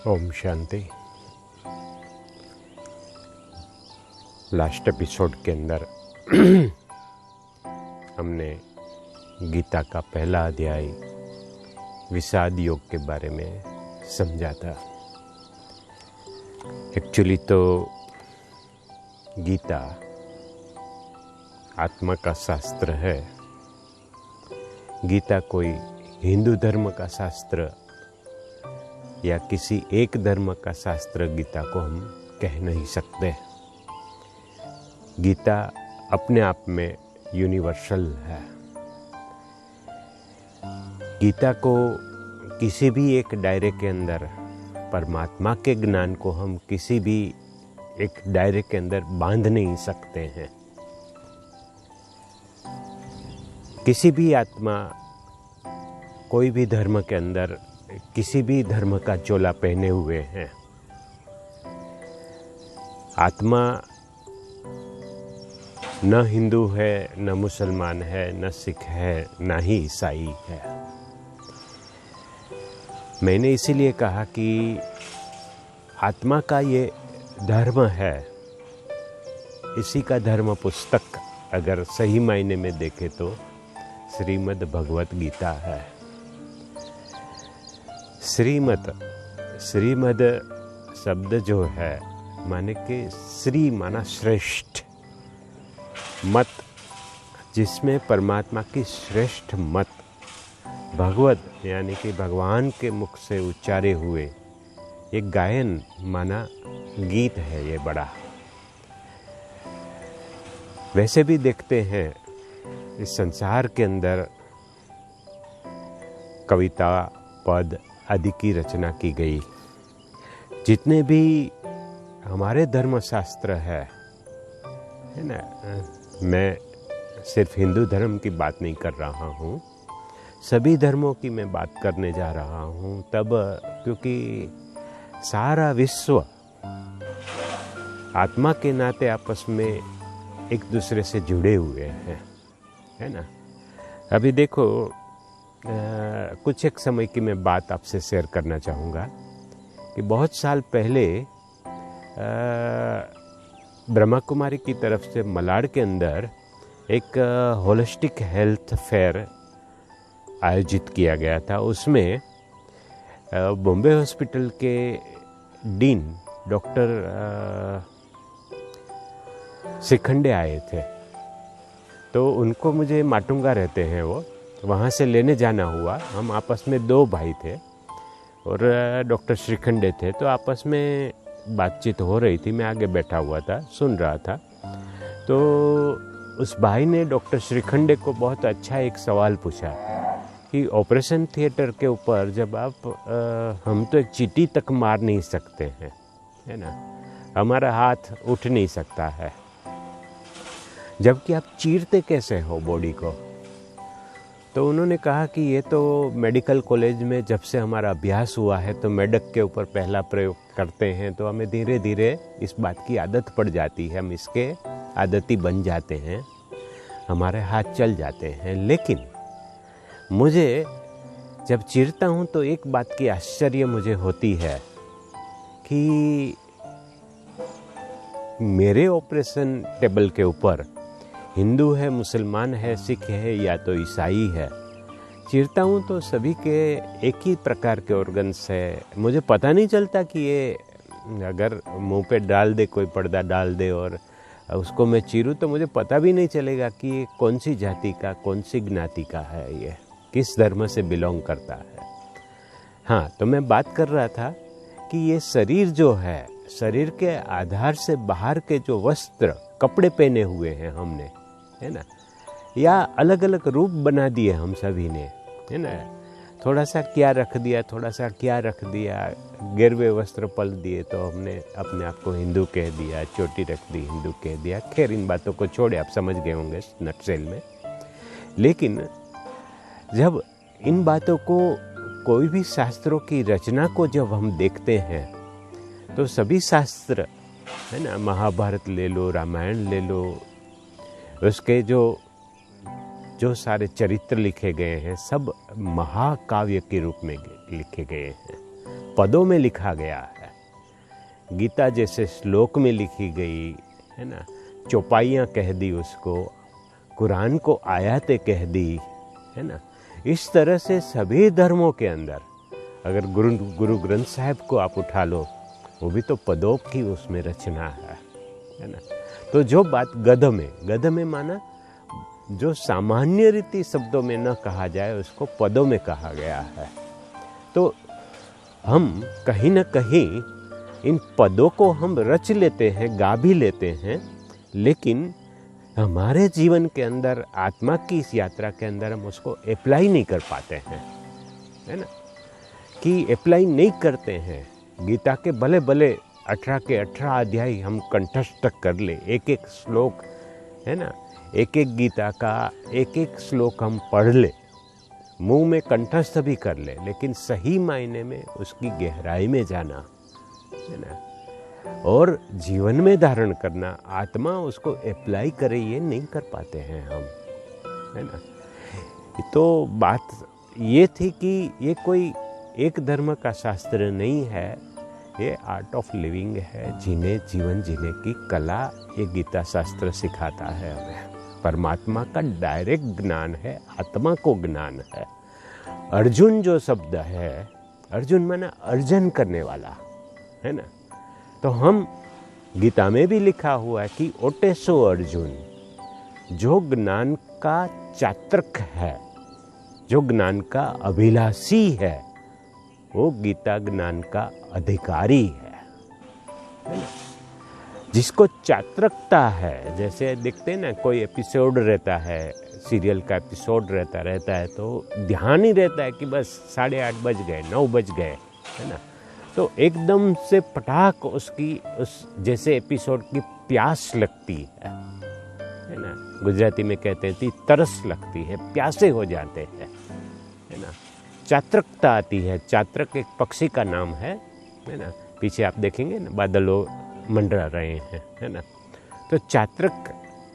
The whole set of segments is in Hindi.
ओम शांति। लास्ट एपिसोड के अंदर हमने गीता का पहला अध्याय विषाद योग के बारे में समझा था। एक्चुअली तो गीता आत्मा का शास्त्र है। गीता कोई हिंदू धर्म का शास्त्र या किसी एक धर्म का शास्त्र गीता को हम कह नहीं सकते। गीता अपने आप में यूनिवर्सल है। गीता को किसी भी एक दायरे के अंदर, परमात्मा के ज्ञान को हम किसी भी एक दायरे के अंदर बांध नहीं सकते हैं। किसी भी आत्मा कोई भी धर्म के अंदर किसी भी धर्म का चोला पहने हुए हैं। आत्मा न हिंदू है, न मुसलमान है, न सिख है, न ही ईसाई है। मैंने इसीलिए कहा कि आत्मा का ये धर्म है। इसी का धर्म पुस्तक अगर सही मायने में देखें तो श्रीमद् भगवत गीता है। श्रीमद् शब्द जो है माने कि श्री माना श्रेष्ठ, मत जिसमें परमात्मा की श्रेष्ठ मत, भगवत यानी कि भगवान के मुख से उच्चारे हुए एक गायन माना गीत है ये बड़ा। वैसे भी देखते हैं इस संसार के अंदर कविता, पद आदि की रचना की गई। जितने भी हमारे धर्मशास्त्र है ना, मैं सिर्फ हिंदू धर्म की बात नहीं कर रहा हूँ, सभी धर्मों की मैं बात करने जा रहा हूँ। तब क्योंकि सारा विश्व आत्मा के नाते आपस में एक दूसरे से जुड़े हुए हैं, है ना। अभी देखो कुछ एक समय की मैं बात आपसे शेयर करना चाहूँगा कि बहुत साल पहले ब्रह्मा कुमारी की तरफ से मलाड के अंदर एक होलिस्टिक हेल्थ फेयर आयोजित किया गया था। उसमें बॉम्बे हॉस्पिटल के डीन डॉक्टर शिखंडे आए थे। तो उनको मुझे माटुंगा रहते हैं वो, वहाँ से लेने जाना हुआ। हम आपस में दो भाई थे और डॉक्टर श्रीखंडे थे, तो आपस में बातचीत हो रही थी। मैं आगे बैठा हुआ था, सुन रहा था। तो उस भाई ने डॉक्टर श्रीखंडे को बहुत अच्छा एक सवाल पूछा कि ऑपरेशन थिएटर के ऊपर जब आप हम तो एक चींटी तक मार नहीं सकते हैं, है ना, हमारा हाथ उठ नहीं सकता है, जबकि आप चीरते कैसे हो बॉडी को। तो उन्होंने कहा कि ये तो मेडिकल कॉलेज में जब से हमारा अभ्यास हुआ है तो मेढक के ऊपर पहला प्रयोग करते हैं, तो हमें धीरे धीरे इस बात की आदत पड़ जाती है, हम इसके आदती बन जाते हैं, हमारे हाथ चल जाते हैं। लेकिन मुझे जब चीरता हूँ तो एक बात की आश्चर्य मुझे होती है कि मेरे ऑपरेशन टेबल के ऊपर हिंदू है, मुसलमान है, सिख है या तो ईसाई है, चीरता हूँ तो सभी के एक ही प्रकार के ऑर्गन्स है। मुझे पता नहीं चलता कि ये अगर मुंह पे डाल दे, कोई पर्दा डाल दे और उसको मैं चीरूँ तो मुझे पता भी नहीं चलेगा कि ये कौन सी जाति का, कौन सी ज्ञाति का है, ये किस धर्म से बिलोंग करता है। हाँ, तो मैं बात कर रहा था कि ये शरीर जो है, शरीर के आधार से बाहर के जो वस्त्र, कपड़े पहने हुए हैं हमने, है ना, या अलग अलग रूप बना दिए हम सभी ने, है ना। थोड़ा सा क्या रख दिया, थोड़ा सा क्या रख दिया, गिरवे वस्त्र पल दिए तो हमने अपने आप को हिंदू कह दिया, चोटी रख दी हिंदू कह दिया। खैर, इन बातों को छोड़े, आप समझ गए होंगे नटसेल में। लेकिन जब इन बातों को, कोई भी शास्त्रों की रचना को जब हम देखते हैं तो सभी शास्त्र, है ना, महाभारत ले लो, रामायण ले लो, उसके जो सारे चरित्र लिखे गए हैं सब महाकाव्य के रूप में लिखे गए हैं। पदों में लिखा गया है। गीता जैसे श्लोक में लिखी गई है ना, चौपाइयाँ कह दी उसको, कुरान को आयतें कह दी है ना। इस तरह से सभी धर्मों के अंदर अगर गुरु ग्रंथ साहिब को आप उठा लो, वो भी तो पदों की उसमें रचना है ना। तो जो बात गद में माना जो सामान्य रीति शब्दों में न कहा जाए, उसको पदों में कहा गया है। तो हम कहीं न कहीं इन पदों को हम रच लेते हैं, गा भी लेते हैं, लेकिन हमारे जीवन के अंदर, आत्मा की इस यात्रा के अंदर हम उसको अप्लाई नहीं कर पाते हैं, है ना, कि अप्लाई नहीं करते हैं। गीता के भले 18 के 18 अध्याय हम कंठस्थ कर ले, एक एक श्लोक है ना, एक एक गीता का एक एक श्लोक हम पढ़ ले, मुंह में कंठस्थ भी कर ले, लेकिन सही मायने में उसकी गहराई में जाना है ना, और जीवन में धारण करना, आत्मा उसको अप्लाई करे, ये नहीं कर पाते हैं हम, है ना। तो बात ये थी कि ये कोई एक धर्म का शास्त्र नहीं है, ये आर्ट ऑफ लिविंग है, जीवन जीने की कला ये गीता शास्त्र सिखाता है हमें। परमात्मा का डायरेक्ट ज्ञान है, आत्मा को ज्ञान है। अर्जुन जो शब्द है, अर्जुन माना अर्जन करने वाला, है ना। तो हम गीता में भी लिखा हुआ है कि ओटेसो अर्जुन, जो ज्ञान का चात्रक है, जो ज्ञान का अभिलाषी है, वो गीता ज्ञान का अधिकारी है ना। जिसको चात्रकता है, जैसे देखते हैं ना, कोई एपिसोड रहता है, सीरियल का एपिसोड रहता है, तो ध्यान ही रहता है कि बस 8:30 बज गए, 9 बज गए, है ना। तो एकदम से पटाख उसकी उस जैसे एपिसोड की प्यास लगती है ना। गुजराती में कहते हैं तरस लगती है, प्यासे हो जाते हैं, है ना। चात्रकता आती है, चात्रक एक पक्षी का नाम है ना। पीछे आप देखेंगे ना, बादलों मंडरा रहे हैं, है ना। तो चात्रक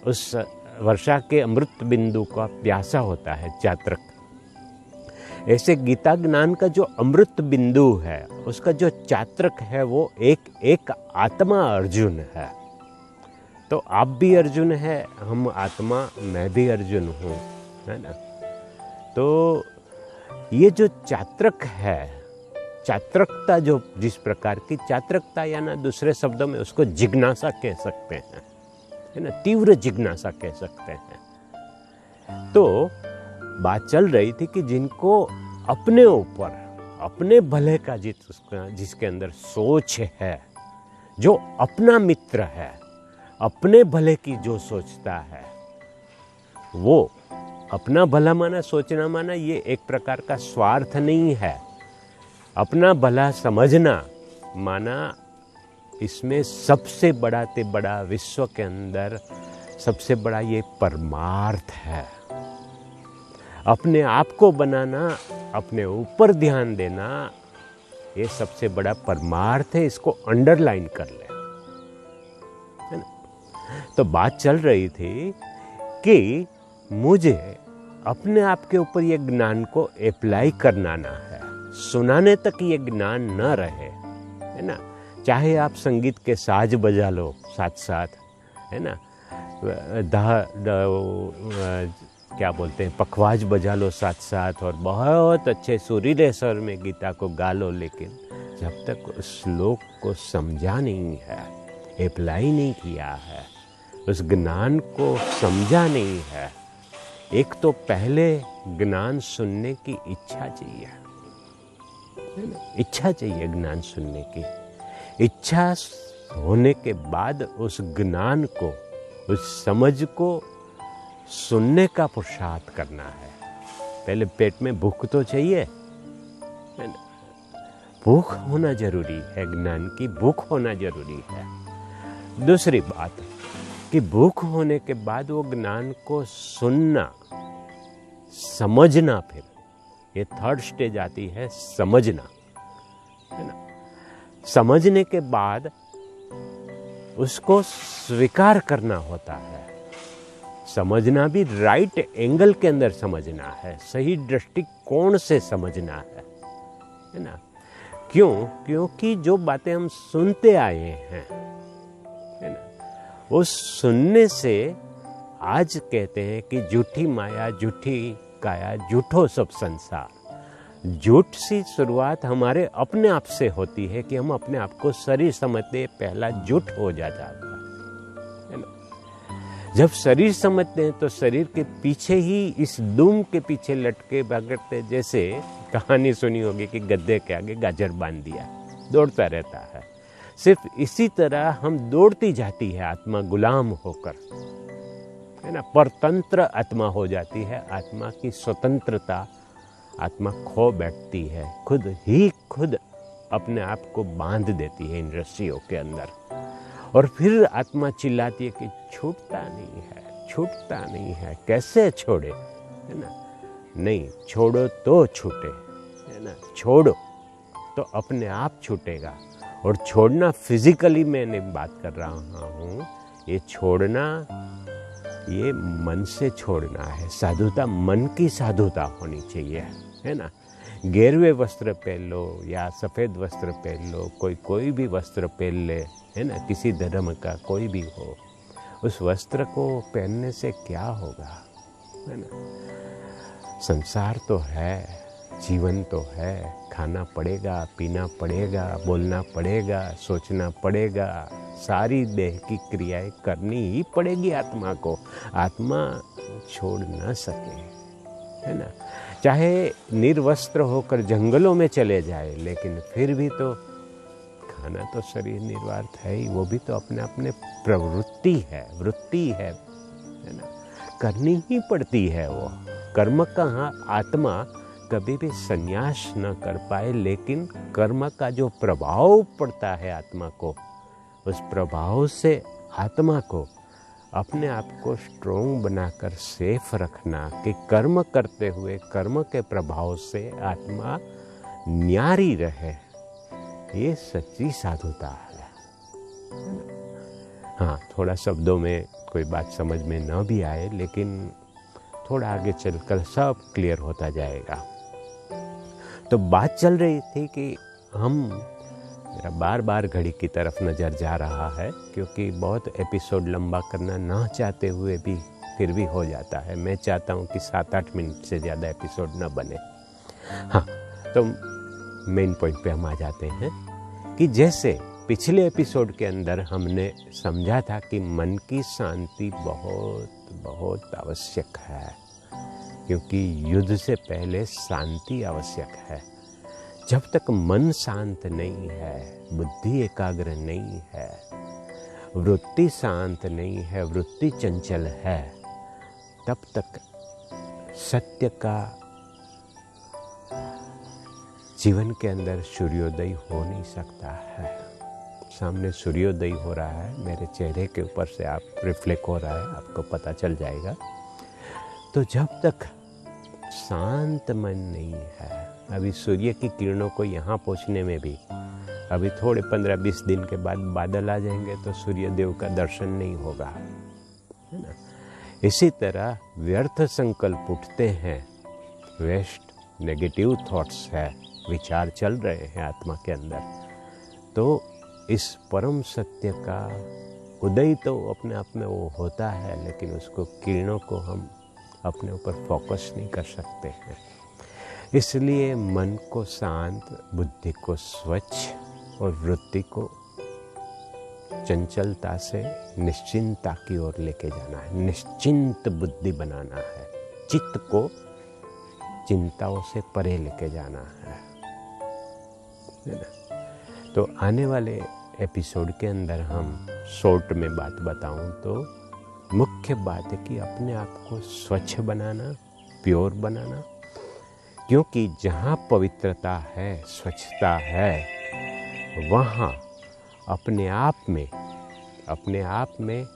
उस वर्षा के अमृत बिंदु का प्यासा होता है, चात्रक। ऐसे गीता ज्ञान का जो अमृत बिंदु है, उसका जो चात्रक है, वो एक आत्मा अर्जुन है। तो आप भी अर्जुन है, हम आत्मा, मैं भी अर्जुन हूँ, है ना। तो ये जो चात्रक है, चात्रकता जो जिस प्रकार की चात्रकता, या ना दूसरे शब्दों में उसको जिज्ञासा कह सकते हैं, है ना, तीव्र जिज्ञासा कह सकते हैं। तो बात चल रही थी कि जिनको अपने ऊपर, अपने भले का जिसके अंदर सोच है, जो अपना मित्र है, अपने भले की जो सोचता है, वो अपना भला माना, सोचना माना, ये एक प्रकार का स्वार्थ नहीं है। अपना भला समझना माना, इसमें सबसे बड़ा ते बड़ा, विश्व के अंदर सबसे बड़ा ये परमार्थ है। अपने आप को बनाना, अपने ऊपर ध्यान देना, ये सबसे बड़ा परमार्थ है। इसको अंडरलाइन कर ले, है ना। तो बात चल रही थी कि मुझे अपने आप के ऊपर ये ज्ञान को अप्लाई करना ना है, सुनाने तक ये ज्ञान न रहे, है ना। चाहे आप संगीत के साज बजा लो साथ साथ, है ना, क्या बोलते हैं, पखवाज बजा लो साथ साथ, और बहुत अच्छे सुरीले स्वर में गीता को गा लो, लेकिन जब तक उस श्लोक को समझा नहीं है, अप्लाई नहीं किया है, उस ज्ञान को समझा नहीं है, एक तो पहले ज्ञान सुनने की इच्छा चाहिए, इच्छा चाहिए ज्ञान सुनने की। इच्छा होने के बाद उस ज्ञान को, उस समझ को सुनने का पुरुषार्थ करना है। पहले पेट में भूख तो चाहिए, है ना। भूख होना जरूरी है, ज्ञान की भूख होना जरूरी है। दूसरी बात कि भूख होने के बाद वो ज्ञान को सुनना, समझना, फिर ये थर्ड स्टेज आती है, समझना, है ना। समझने के बाद उसको स्वीकार करना होता है। समझना भी राइट एंगल के अंदर समझना है, सही दृष्टिकोण से समझना है ना। क्यों? क्योंकि जो बातें हम सुनते आए हैं, है ना, वो सुनने से आज कहते हैं कि झूठी माया झूठी काया झूठो सब संसार। झूठ सी शुरुआत हमारे अपने आप से होती है कि हम अपने आप को शरीर समझते, पहला झूठ हो जाता है ना। जब शरीर समझते हैं तो शरीर के पीछे ही, इस दुम के पीछे लटके भागते, जैसे कहानी सुनी होगी कि गद्दे के आगे गाजर बांध दिया, दौड़ता रहता है। सिर्फ इसी तरह हम दौड़ती जाती है आत्मा गुलाम होकर, है ना, परतंत्र आत्मा हो जाती है। आत्मा की स्वतंत्रता आत्मा खो बैठती है, खुद अपने आप को बांध देती है इन रस्सियों के अंदर। और फिर आत्मा चिल्लाती है कि छूटता नहीं है, कैसे छोड़े, है ना। नहीं, छोड़ो तो छूटे, है ना, छोड़ो तो अपने आप छूटेगा। और छोड़ना फिजिकली मैं नहीं बात कर रहा हूँ, ये छोड़ना, ये मन से छोड़ना है। साधुता मन की साधुता होनी चाहिए, है ना। गेरुए वस्त्र पहन लो या सफ़ेद वस्त्र पहन लो, कोई भी वस्त्र पहन ले, है ना, किसी धर्म का कोई भी हो, उस वस्त्र को पहनने से क्या होगा, है ना। संसार तो है, जीवन तो है, खाना पड़ेगा, पीना पड़ेगा, बोलना पड़ेगा, सोचना पड़ेगा, सारी देह की क्रियाएं करनी ही पड़ेगी आत्मा को। आत्मा छोड़ ना सके, है ना। चाहे निर्वस्त्र होकर जंगलों में चले जाए, लेकिन फिर भी तो खाना तो शरीर निर्वात है ही, वो भी तो अपने अपने प्रवृत्ति है, वृत्ति है ना, करनी ही पड़ती है वो कर्म का। हाँ, आत्मा कभी भी संन्यास न कर पाए, लेकिन कर्म का जो प्रभाव पड़ता है आत्मा को, उस प्रभाव से आत्मा को अपने आप को स्ट्रोंग बनाकर सेफ रखना कि कर्म करते हुए कर्म के प्रभाव से आत्मा न्यारी रहे, ये सच्ची साधुता है। हाँ, थोड़ा शब्दों में कोई बात समझ में न भी आए, लेकिन थोड़ा आगे चलकर सब क्लियर होता जाएगा। तो बात चल रही थी कि मेरा बार बार घड़ी की तरफ नज़र जा रहा है, क्योंकि बहुत एपिसोड लंबा करना ना चाहते हुए भी फिर भी हो जाता है। मैं चाहता हूँ कि 7-8 मिनट से ज़्यादा एपिसोड न बने। हाँ, तो मेन पॉइंट पे हम आ जाते हैं कि जैसे पिछले एपिसोड के अंदर हमने समझा था कि मन की शांति बहुत बहुत आवश्यक है, क्योंकि युद्ध से पहले शांति आवश्यक है। जब तक मन शांत नहीं है, बुद्धि एकाग्र नहीं है, वृत्ति शांत नहीं है, वृत्ति चंचल है, तब तक सत्य का जीवन के अंदर सूर्योदय हो नहीं सकता है। सामने सूर्योदय हो रहा है, मेरे चेहरे के ऊपर से आप रिफ्लेक्ट हो रहा है, आपको पता चल जाएगा। तो जब तक शांत मन नहीं है, अभी सूर्य की किरणों को यहाँ पहुँचने में भी अभी थोड़े 15-20 दिन के बाद बादल आ जाएंगे, तो सूर्य देव का दर्शन नहीं होगा, है ना। इसी तरह व्यर्थ संकल्प उठते हैं, वेस्ट नेगेटिव थॉट्स है, विचार चल रहे हैं आत्मा के अंदर, तो इस परम सत्य का उदय तो अपने आप में वो होता है, लेकिन उसको किरणों को हम अपने ऊपर फोकस नहीं कर सकते हैं। इसलिए मन को शांत, बुद्धि को स्वच्छ और वृत्ति को चंचलता से निश्चिंतता की ओर लेके जाना है। निश्चिंत बुद्धि बनाना है, चित्त को चिंताओं से परे लेके जाना है ना। तो आने वाले एपिसोड के अंदर हम शॉर्ट में बात बताऊं तो मुख्य बात है कि अपने आप को स्वच्छ बनाना, प्योर बनाना, क्योंकि जहाँ पवित्रता है, स्वच्छता है, वहाँ अपने आप में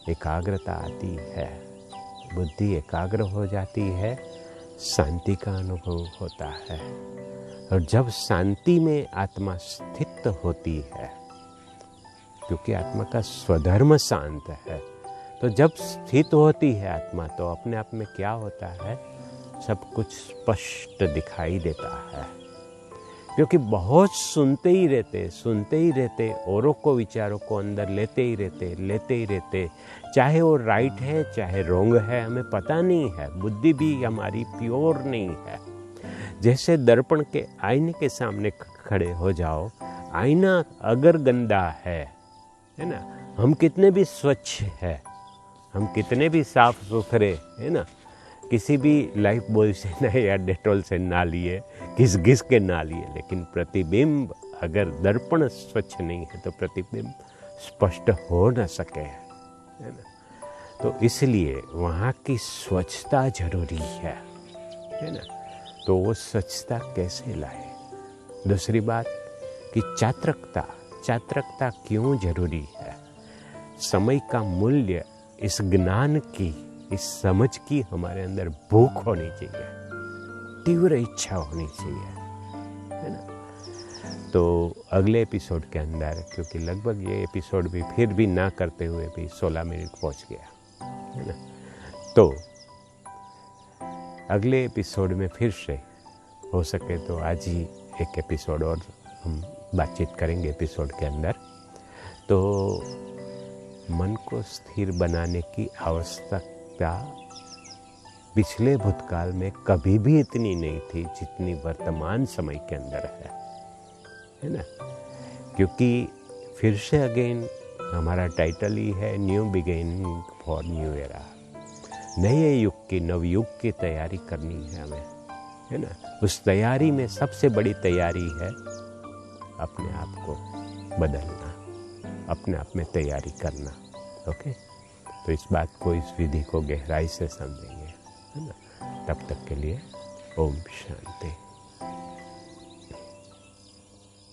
एकाग्रता आती है, बुद्धि एकाग्र हो जाती है, शांति का अनुभव होता है। और जब शांति में आत्मा स्थित होती है, क्योंकि आत्मा का स्वधर्म शांत है, तो जब स्थित होती है आत्मा, तो अपने आप में क्या होता है, सब कुछ स्पष्ट दिखाई देता है। क्योंकि बहुत सुनते ही रहते, औरों को विचारों को अंदर लेते ही रहते, चाहे वो राइट है चाहे रॉन्ग है, हमें पता नहीं है, बुद्धि भी हमारी प्योर नहीं है। जैसे दर्पण के आईने के सामने खड़े हो जाओ, आईना अगर गंदा है ना, हम कितने भी स्वच्छ है, हम कितने भी साफ सुथरे है ना, किसी भी लाइफ बॉय से ना या डेटॉल से ना लिए, घिस के ना लिए, लेकिन प्रतिबिंब अगर दर्पण स्वच्छ नहीं है तो प्रतिबिंब स्पष्ट हो न सके, है ना। तो इसलिए वहाँ की स्वच्छता जरूरी है ना। तो वो स्वच्छता कैसे लाए। दूसरी बात कि चात्रकता क्यों जरूरी है। समय का मूल्य, इस ज्ञान की, इस समझ की हमारे अंदर भूख होनी चाहिए, तीव्र इच्छा होनी चाहिए, है ना। तो अगले एपिसोड के अंदर, क्योंकि लगभग ये एपिसोड भी फिर भी ना करते हुए भी 16 मिनट पहुंच गया, है ना, तो अगले एपिसोड में फिर से हो सके तो आज ही एक एपिसोड और हम बातचीत करेंगे एपिसोड के अंदर। तो मन को स्थिर बनाने की आवश्यकता पिछले भूतकाल में कभी भी इतनी नहीं थी जितनी वर्तमान समय के अंदर है ना। क्योंकि फिर से अगेन हमारा टाइटल ही है new beginning for new era. नए युग की, नवयुग की तैयारी करनी है हमें, है ना। उस तैयारी में सबसे बड़ी तैयारी है अपने आप को बदलना, अपने आप में तैयारी करना। ओके, तो इस बात को, इस विधि को गहराई से समझेंगे, है ना। तब तक के लिए ओम शांति।